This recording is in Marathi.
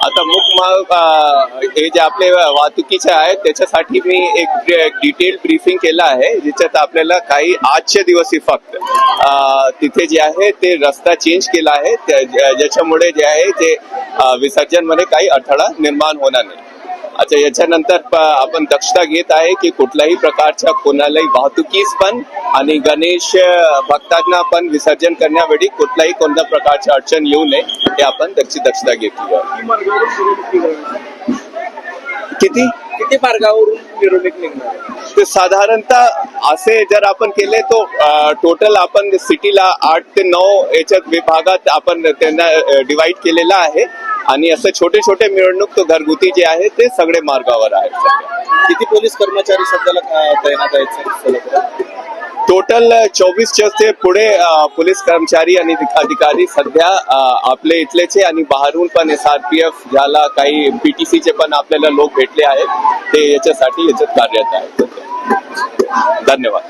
आता हे जे आपले वाहतुकीचे आहेत त्याच्यासाठी मी एक डिटेल ब्रीफिंग केलं आहे, ज्याच्यात आपल्याला काही आजच्या दिवशी फक्त तिथे जे आहे ते रस्ता चेंज केला आहे, ज्याच्यामुळे जे आहे ते विसर्जन मध्ये काही अडथळा निर्माण होणार नाही. अच्छा, याच्यानंतर आपण दक्षता घेत आहे की कुठल्याही प्रकारच्या कोणालाही वाहतुकीस पण आणि गणेश भक्तांना पण विसर्जन करण्यावेळी कोणत्या प्रकारची अडचण येऊ नये हे आपण त्याची दक्षता घेतली आहे. किती मार्गावरून मिरवणूक निघणार? ते साधारणतः असे जर आपण केले तो टोटल आपण सिटीला 8 ते 9 याच्यात विभागात आपण त्यांना डिवाइड केलेला आहे आणि असं छोटे छोटे मिरवणूक तो घरगुती जे आहे ते सगळे मार्गावर आहेत. किती पोलीस कर्मचारी सध्याला तैनात आहेत? टोटल 24 ते पुढे पोलीस कर्मचारी आणि अधिकारी सध्या आपले इथलेचे आणि बाहेरून पण SRPF झाला, काही PTCचे पण आपल्याला लोक भेटले आहेत, ते याच्यासाठी कार्यरत आहेत. धन्यवाद.